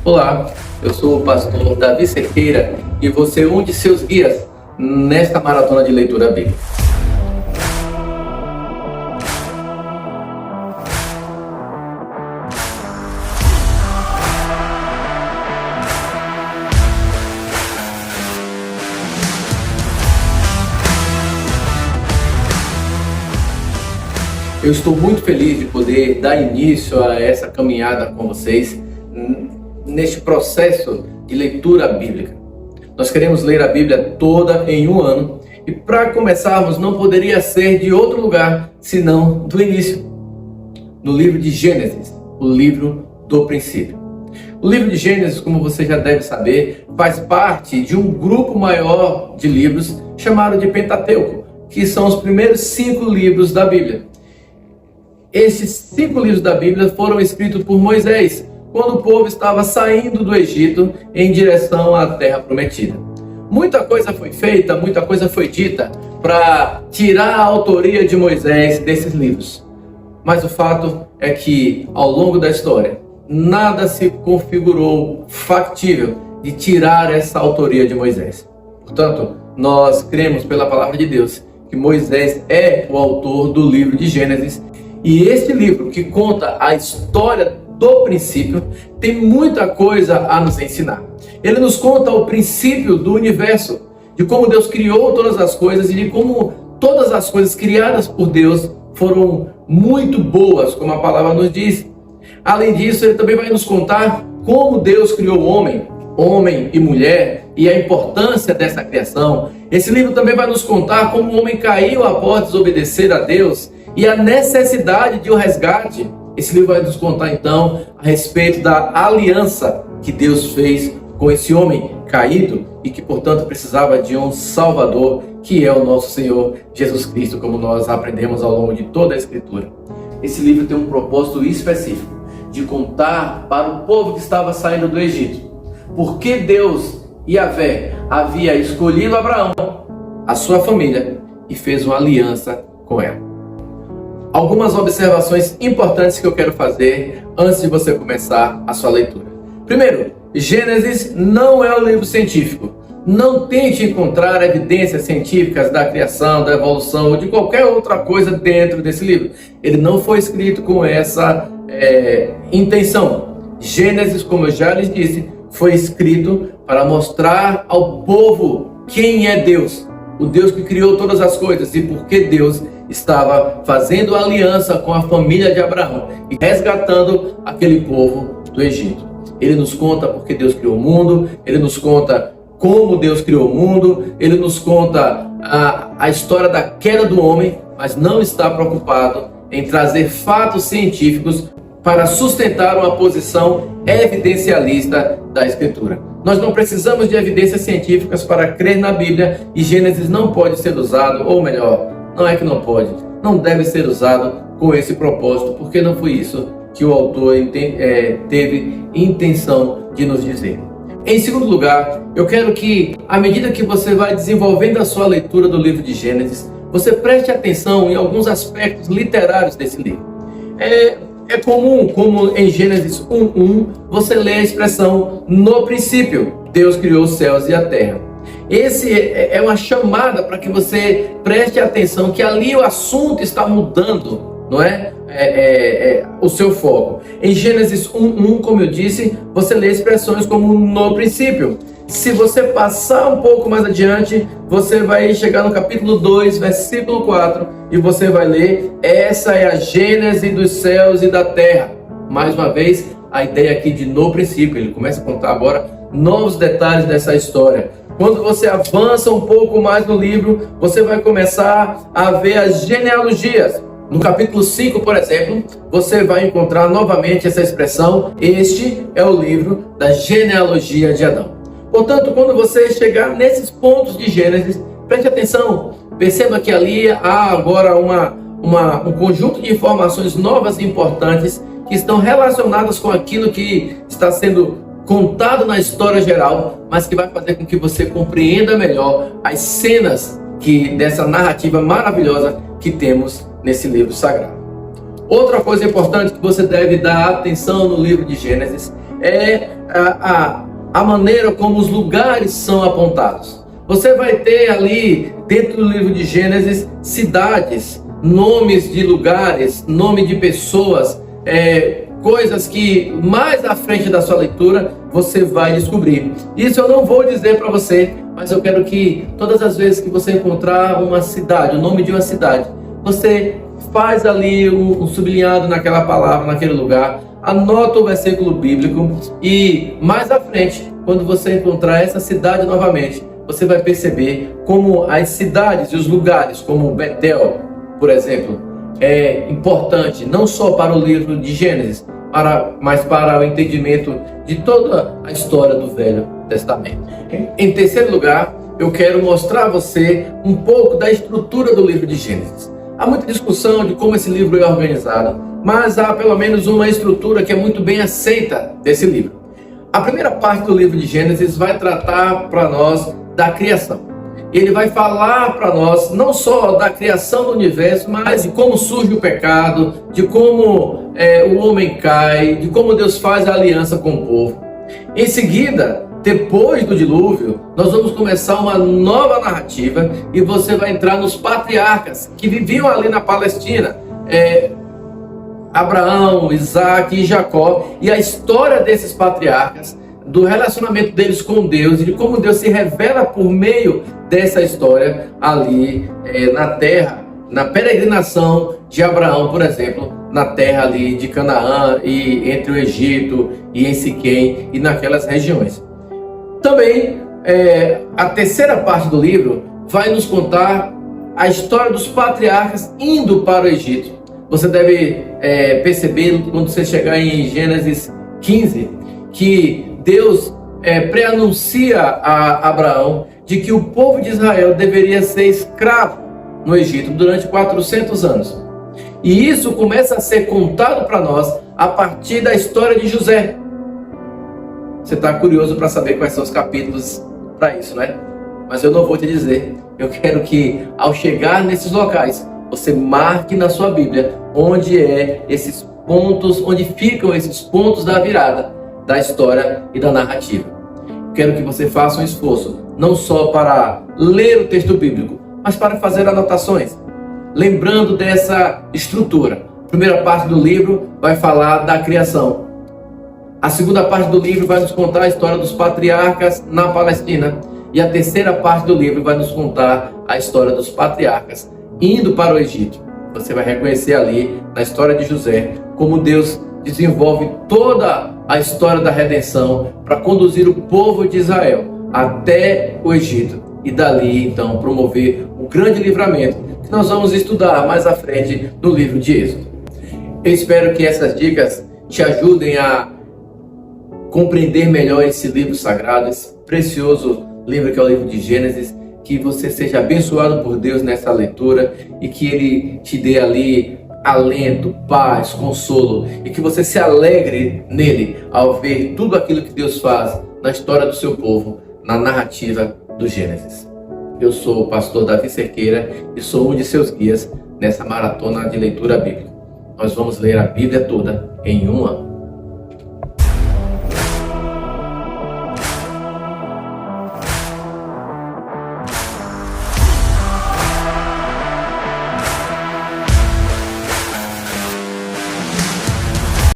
Olá, eu sou o pastor Davi Cerqueira e você é um de seus guias nesta maratona de leitura bíblica. Eu estou muito feliz de poder dar início a essa caminhada com vocês neste processo de leitura bíblica. Nós queremos ler a Bíblia toda em um ano e para começarmos não poderia ser de outro lugar senão do início, no livro de Gênesis, o livro do princípio. O livro de Gênesis, como você já deve saber, faz parte de um grupo maior de livros chamado de Pentateuco, que são os primeiros 5 livros da Bíblia. Esses 5 livros da Bíblia foram escritos por Moisés, quando o povo estava saindo do Egito em direção à Terra Prometida. Muita coisa foi feita, muita coisa foi dita para tirar a autoria de Moisés desses livros. Mas o fato é que, ao longo da história, nada se configurou factível de tirar essa autoria de Moisés. Portanto, nós cremos pela palavra de Deus que Moisés é o autor do livro de Gênesis. E este livro, que conta a história do princípio, tem muita coisa a nos ensinar. Ele nos conta o princípio do universo, de como Deus criou todas as coisas e de como todas as coisas criadas por Deus foram muito boas, como a palavra nos diz. Além disso, ele também vai nos contar como Deus criou o homem e mulher, e a importância dessa criação. Esse livro também vai nos contar como o homem caiu após desobedecer a Deus e a necessidade de um resgate. Esse livro vai nos contar então a respeito da aliança que Deus fez com esse homem caído e que, portanto, precisava de um Salvador, que é o nosso Senhor Jesus Cristo, como nós aprendemos ao longo de toda a Escritura. Esse livro tem um propósito específico de contar para o povo que estava saindo do Egito porque Deus, Yahvé, havia escolhido Abraão, a sua família, e fez uma aliança com ela. Algumas observações importantes que eu quero fazer antes de você começar a sua leitura. Primeiro, Gênesis não é um livro científico. Não tente encontrar evidências científicas da criação, da evolução ou de qualquer outra coisa dentro desse livro. Ele não foi escrito com essa intenção. Gênesis, como eu já lhes disse, foi escrito para mostrar ao povo quem é Deus. O Deus que criou todas as coisas e porque Deus estava fazendo aliança com a família de Abraão e resgatando aquele povo do Egito. Ele nos conta porque Deus criou o mundo, ele nos conta como Deus criou o mundo, ele nos conta a história da queda do homem, mas não está preocupado em trazer fatos científicos para sustentar uma posição evidencialista da Escritura. Nós não precisamos de evidências científicas para crer na Bíblia e Gênesis não pode ser usado, ou melhor, não é que não pode, não deve ser usado com esse propósito, porque não foi isso que o autor teve intenção de nos dizer. Em segundo lugar, eu quero que, à medida que você vai desenvolvendo a sua leitura do livro de Gênesis, você preste atenção em alguns aspectos literários desse livro. É comum, como em Gênesis 1:1, você lê a expressão "no princípio, Deus criou os céus e a terra". Esse é uma chamada para que você preste atenção que ali o assunto está mudando, não é? O seu foco. Em Gênesis 1:1, como eu disse, você lê expressões como "no princípio". Se você passar um pouco mais adiante, você vai chegar no capítulo 2, versículo 4, e você vai ler: essa é a gênese dos céus e da terra. Mais uma vez, a ideia aqui de "no princípio". Ele começa a contar agora novos detalhes dessa história. Quando você avança um pouco mais no livro, você vai começar a ver as genealogias. No capítulo 5, por exemplo, você vai encontrar novamente essa expressão: este é o livro da genealogia de Adão. Portanto, quando você chegar nesses pontos de Gênesis, preste atenção, perceba que ali há agora um conjunto de informações novas e importantes que estão relacionadas com aquilo que está sendo contado na história geral, mas que vai fazer com que você compreenda melhor as cenas dessa narrativa maravilhosa que temos nesse livro sagrado. Outra coisa importante que você deve dar atenção no livro de Gênesis é a maneira como os lugares são apontados. Você vai ter ali, dentro do livro de Gênesis, cidades, nomes de lugares, nome de pessoas, coisas que mais à frente da sua leitura você vai descobrir. Isso eu não vou dizer para você, mas eu quero que todas as vezes que você encontrar uma cidade, o nome de uma cidade, você faz ali um sublinhado naquela palavra, naquele lugar, anota o versículo bíblico e mais à frente, quando você encontrar essa cidade novamente, você vai perceber como as cidades e os lugares, como Betel, por exemplo, é importante não só para o livro de Gênesis, mas para o entendimento de toda a história do Velho Testamento. Em terceiro lugar, eu quero mostrar a você um pouco da estrutura do livro de Gênesis. Há muita discussão de como esse livro é organizado, mas há pelo menos uma estrutura que é muito bem aceita desse livro. A primeira parte do livro de Gênesis vai tratar para nós da criação. Ele vai falar para nós não só da criação do universo, mas de como surge o pecado, de como o homem cai, de como Deus faz a aliança com o povo. Em seguida, depois do dilúvio, nós vamos começar uma nova narrativa e você vai entrar nos patriarcas que viviam ali na Palestina. Abraão, Isaac e Jacó, e a história desses patriarcas, do relacionamento deles com Deus e de como Deus se revela por meio dessa história ali na terra, na peregrinação de Abraão, por exemplo, na terra ali de Canaã e entre o Egito e em Siquém e naquelas regiões. Também a terceira parte do livro vai nos contar a história dos patriarcas indo para o Egito. Você deve perceber quando você chegar em Gênesis 15 que Deus pré-anuncia a Abraão de que o povo de Israel deveria ser escravo no Egito durante 400 anos. E isso começa a ser contado para nós a partir da história de José. Você está curioso para saber quais são os capítulos para isso, né? Mas eu não vou te dizer. Eu quero que ao chegar nesses locais, você marque na sua Bíblia onde esses pontos, onde ficam esses pontos da virada da história e da narrativa. Quero que você faça um esforço, não só para ler o texto bíblico, mas para fazer anotações, lembrando dessa estrutura. A primeira parte do livro vai falar da criação. A segunda parte do livro vai nos contar a história dos patriarcas na Palestina. E a terceira parte do livro vai nos contar a história dos patriarcas indo para o Egito. Você vai reconhecer ali, na história de José, como Deus desenvolve toda a história da redenção para conduzir o povo de Israel até o Egito e dali então promover o grande livramento que nós vamos estudar mais à frente no livro de Êxodo. Eu espero que essas dicas te ajudem a compreender melhor esse livro sagrado, esse precioso livro que é o livro de Gênesis, que você seja abençoado por Deus nessa leitura e que Ele te dê ali alento, paz, consolo e que você se alegre nele ao ver tudo aquilo que Deus faz na história do seu povo, na narrativa do Gênesis. Eu sou o pastor Davi Cerqueira e sou um de seus guias nessa maratona de leitura bíblica. Nós vamos ler a Bíblia toda em um ano.